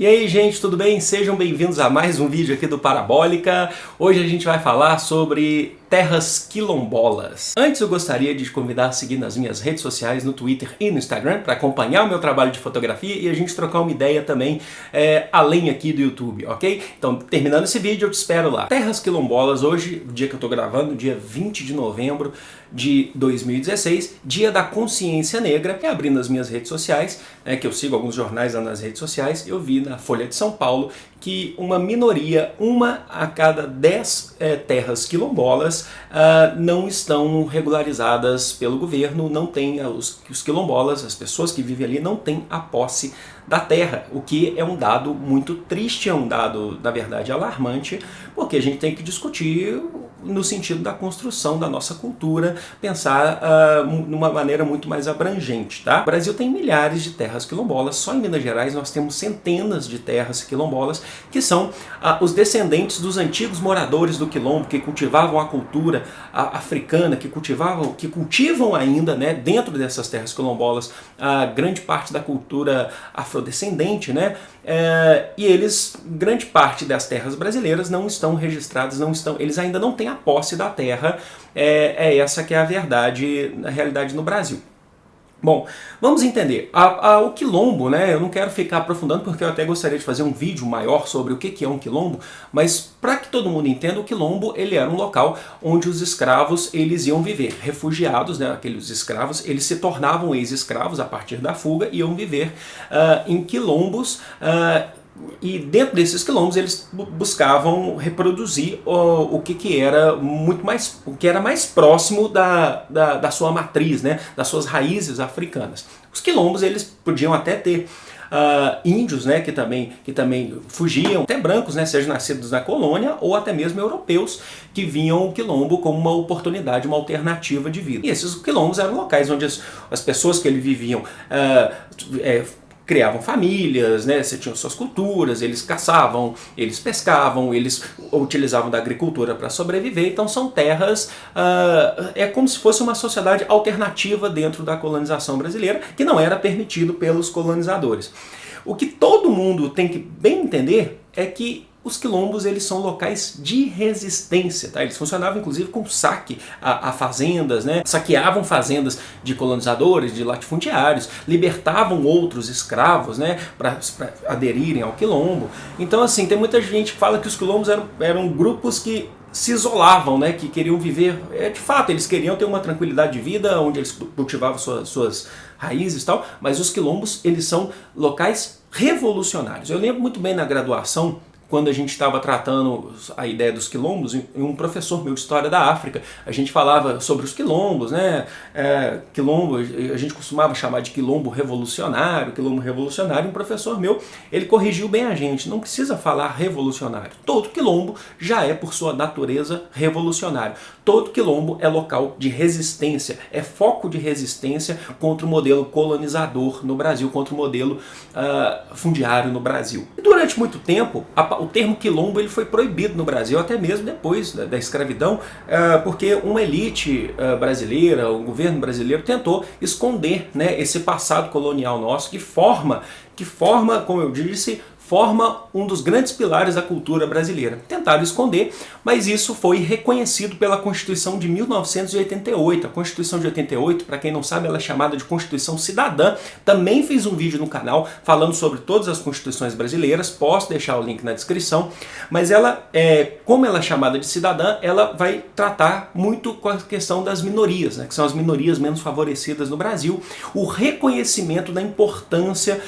E aí, gente, tudo bem? Sejam bem-vindos a mais um vídeo aqui do Parabólica. Hoje a gente vai falar sobre terras quilombolas. Antes eu gostaria de te convidar a seguir nas minhas redes sociais, no Twitter e no Instagram, para acompanhar o meu trabalho de fotografia e a gente trocar uma ideia também além aqui do YouTube, ok? Então, terminando esse vídeo, eu te espero lá. Terras quilombolas, hoje, o dia que eu tô gravando, dia 20 de novembro de 2016, dia da consciência negra. E abrindo as minhas redes sociais, que eu sigo alguns jornais lá nas redes sociais, eu vi na Folha de São Paulo que uma minoria, uma a cada 10 terras quilombolas não estão regularizadas pelo governo, não tem os quilombolas, as pessoas que vivem ali não têm a posse da terra, o que é um dado muito triste, é um dado, na verdade, alarmante, porque a gente tem que discutir no sentido da construção da nossa cultura, pensar numa maneira muito mais abrangente, tá? O Brasil tem milhares de terras quilombolas, só em Minas Gerais nós temos centenas de terras quilombolas, que são os descendentes dos antigos moradores do quilombo, que cultivavam a cultura africana, que cultivam ainda, né, dentro dessas terras quilombolas, a grande parte da cultura afrodescendente, né? E eles, grande parte das terras brasileiras não estão registradas, eles ainda não têm a posse da terra, essa que é a verdade, na realidade no Brasil. Bom, vamos entender. O quilombo, né, eu não quero ficar aprofundando porque eu até gostaria de fazer um vídeo maior sobre o que é um quilombo, mas para que todo mundo entenda, o quilombo ele era um local onde os escravos eles iam viver, refugiados, né, aqueles escravos, eles se tornavam ex-escravos a partir da fuga e iam viver em quilombos. E dentro desses quilombos eles buscavam reproduzir o que era mais próximo da sua matriz, né, das suas raízes africanas. Os quilombos eles podiam até ter índios, né, que também fugiam, até brancos, né, sejam nascidos na colônia, ou até mesmo europeus que viam o quilombo como uma oportunidade, uma alternativa de vida. E esses quilombos eram locais onde as pessoas que ali viviam criavam famílias, né, você tinha suas culturas, eles caçavam, eles pescavam, eles utilizavam da agricultura para sobreviver, então são terras, é como se fosse uma sociedade alternativa dentro da colonização brasileira, que não era permitido pelos colonizadores. O que todo mundo tem que bem entender é que os quilombos eles são locais de resistência, tá? Eles funcionavam inclusive com saque a fazendas, né? Saqueavam fazendas de colonizadores, de latifundiários, libertavam outros escravos, né, para aderirem ao quilombo. Então assim, tem muita gente que fala que os quilombos eram grupos que se isolavam, né, que queriam viver, de fato, eles queriam ter uma tranquilidade de vida, onde eles cultivavam suas raízes e tal, mas os quilombos eles são locais revolucionários. Eu lembro muito bem na graduação, quando a gente estava tratando a ideia dos quilombos, um professor meu de História da África, a gente falava sobre os quilombos, né? Quilombo, a gente costumava chamar de quilombo revolucionário, um professor meu, ele corrigiu bem a gente, não precisa falar revolucionário. Todo quilombo já é, por sua natureza, revolucionário. Todo quilombo é local de resistência, é foco de resistência contra o modelo colonizador no Brasil, contra o modelo fundiário no Brasil. E durante muito tempo, o termo quilombo ele foi proibido no Brasil, até mesmo depois da escravidão, porque uma elite brasileira, o governo brasileiro tentou esconder, né, esse passado colonial nosso que forma, como eu disse, forma um dos grandes pilares da cultura brasileira. Tentaram esconder, mas isso foi reconhecido pela Constituição de 1988. A Constituição de 88, para quem não sabe, ela é chamada de Constituição Cidadã. Também fiz um vídeo no canal falando sobre todas as constituições brasileiras, posso deixar o link na descrição, mas ela, como ela é chamada de cidadã, ela vai tratar muito com a questão das minorias, né, que são as minorias menos favorecidas no Brasil, o reconhecimento da importância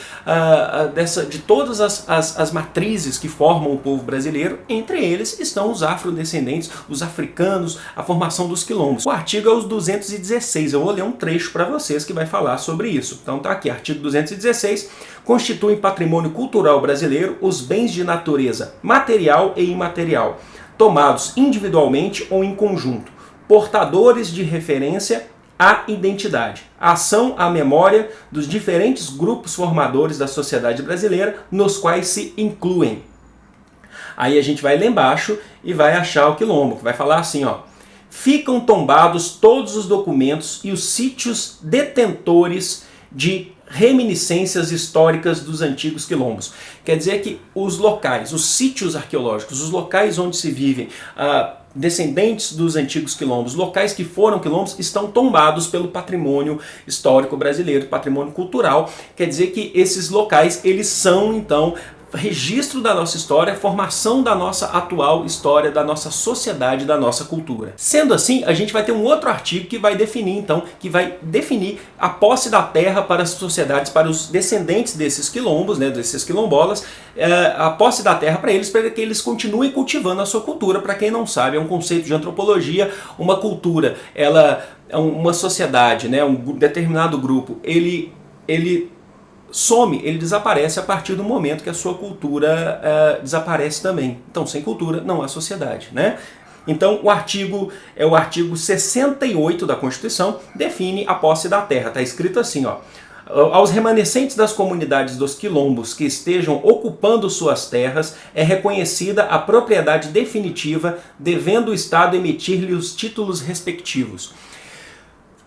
de todas as matrizes que formam o povo brasileiro, entre eles estão os afrodescendentes, os africanos, a formação dos quilombos. O artigo é os 216, eu vou ler um trecho para vocês que vai falar sobre isso. Então tá aqui, artigo 216, constituem patrimônio cultural brasileiro os bens de natureza material e imaterial, tomados individualmente ou em conjunto, portadores de referência à identidade, a ação à memória dos diferentes grupos formadores da sociedade brasileira, nos quais se incluem. Aí a gente vai lá embaixo e vai achar o quilombo, que vai falar assim, ó: ficam tombados todos os documentos e os sítios detentores de reminiscências históricas dos antigos quilombos. Quer dizer que os locais, os sítios arqueológicos, os locais onde se vivem descendentes dos antigos quilombos, locais que foram quilombos, estão tombados pelo patrimônio histórico brasileiro, patrimônio cultural. Quer dizer que esses locais, eles são então registro da nossa história, formação da nossa atual história, da nossa sociedade, da nossa cultura. Sendo assim, a gente vai ter um outro artigo que vai definir, então, a posse da terra para as sociedades, para os descendentes desses quilombos, né, desses quilombolas, a posse da terra para que eles continuem cultivando a sua cultura. Para quem não sabe, é um conceito de antropologia. Uma cultura, uma sociedade, né, um determinado grupo, ele some, ele desaparece a partir do momento que a sua cultura desaparece também. Então, sem cultura não há sociedade, né? Então, o artigo 68 da Constituição define a posse da terra. Está escrito assim, ó: aos remanescentes das comunidades dos quilombos que estejam ocupando suas terras é reconhecida a propriedade definitiva, devendo o Estado emitir-lhe os títulos respectivos.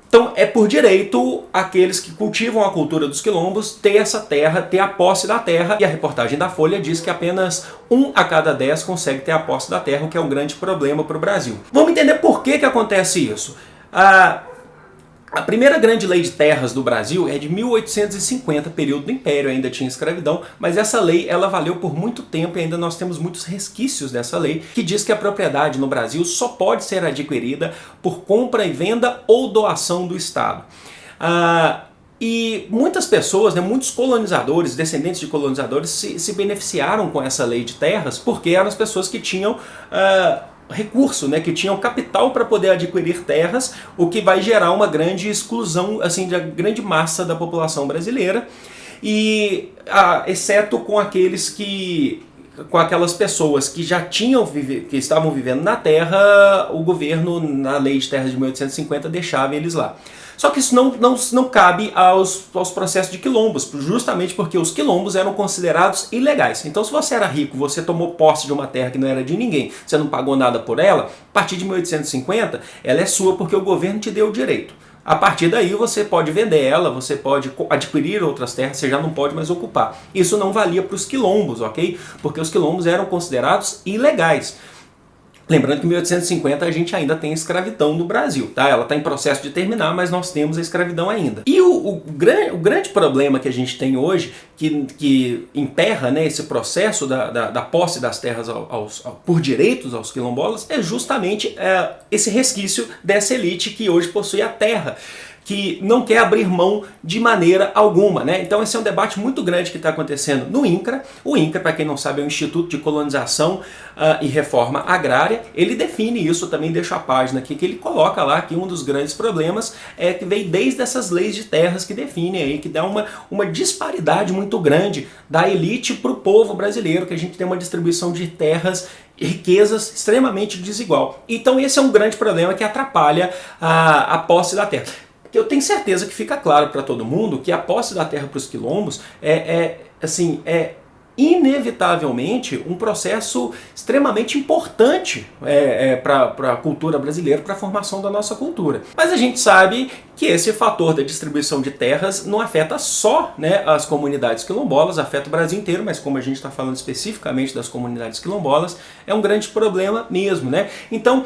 Então é por direito aqueles que cultivam a cultura dos quilombos ter essa terra, ter a posse da terra. E a reportagem da Folha diz que apenas 1 a cada 10 consegue ter a posse da terra, o que é um grande problema para o Brasil. Vamos entender por que acontece isso. A primeira grande lei de terras do Brasil é de 1850, período do Império, ainda tinha escravidão, mas essa lei ela valeu por muito tempo e ainda nós temos muitos resquícios dessa lei, que diz que a propriedade no Brasil só pode ser adquirida por compra e venda ou doação do Estado. E muitas pessoas, né, muitos colonizadores, descendentes de colonizadores, se beneficiaram com essa lei de terras porque eram as pessoas que tinham recurso, né, que tinham capital para poder adquirir terras, o que vai gerar uma grande exclusão, assim, da grande massa da população brasileira, e exceto com aquelas pessoas que já que estavam vivendo na terra, o governo, na lei de terras de 1850, deixava eles lá. Só que isso não cabe aos processos de quilombos, justamente porque os quilombos eram considerados ilegais. Então, se você era rico, você tomou posse de uma terra que não era de ninguém, você não pagou nada por ela, a partir de 1850, ela é sua porque o governo te deu o direito. A partir daí você pode vender ela, você pode adquirir outras terras, você já não pode mais ocupar. Isso não valia para os quilombos, ok? Porque os quilombos eram considerados ilegais. Lembrando que em 1850 a gente ainda tem escravidão no Brasil, tá? Ela está em processo de terminar, mas nós temos a escravidão ainda. E o grande problema que a gente tem hoje, que emperra, né, esse processo da posse das terras por direitos aos quilombolas, é justamente esse resquício dessa elite que hoje possui a terra, que não quer abrir mão de maneira alguma, né? Então esse é um debate muito grande que está acontecendo no INCRA. O INCRA, para quem não sabe, é o Instituto de Colonização e Reforma Agrária. Ele define isso, também deixa a página aqui, que ele coloca lá que um dos grandes problemas é que vem desde essas leis de terras que definem aí, que dá uma disparidade muito grande da elite para o povo brasileiro, que a gente tem uma distribuição de terras, riquezas extremamente desigual. Então esse é um grande problema que atrapalha a posse da terra. Eu tenho certeza que fica claro para todo mundo que a posse da terra para os quilombos é inevitavelmente um processo extremamente importante para a cultura brasileira, para a formação da nossa cultura. Mas a gente sabe que esse fator da distribuição de terras não afeta só, né, as comunidades quilombolas, afeta o Brasil inteiro, mas como a gente está falando especificamente das comunidades quilombolas, é um grande problema mesmo, né? Então,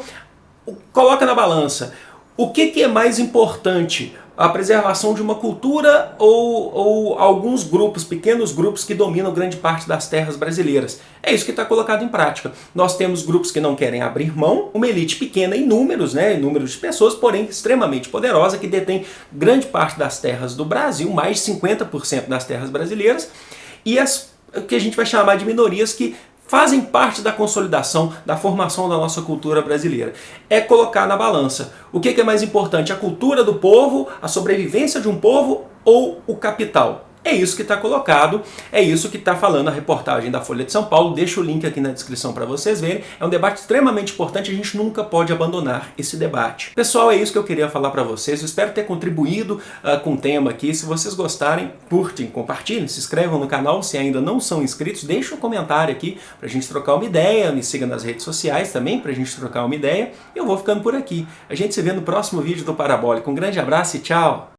coloca na balança. O que é mais importante? A preservação de uma cultura ou alguns grupos, pequenos grupos que dominam grande parte das terras brasileiras? É isso que está colocado em prática. Nós temos grupos que não querem abrir mão, uma elite pequena em números, né, em números de pessoas, porém extremamente poderosa, que detém grande parte das terras do Brasil, mais de 50% das terras brasileiras, e o que a gente vai chamar de minorias que fazem parte da consolidação, da formação da nossa cultura brasileira. É colocar na balança o que é mais importante, a cultura do povo, a sobrevivência de um povo ou o capital. É isso que está colocado, é isso que está falando a reportagem da Folha de São Paulo. Deixa o link aqui na descrição para vocês verem. É um debate extremamente importante, a gente nunca pode abandonar esse debate. Pessoal, é isso que eu queria falar para vocês. Eu espero ter contribuído com o tema aqui. Se vocês gostarem, curtem, compartilhem, se inscrevam no canal. Se ainda não são inscritos, deixem um comentário aqui para a gente trocar uma ideia. Me siga nas redes sociais também para a gente trocar uma ideia. Eu vou ficando por aqui. A gente se vê no próximo vídeo do Parabólico. Um grande abraço e tchau!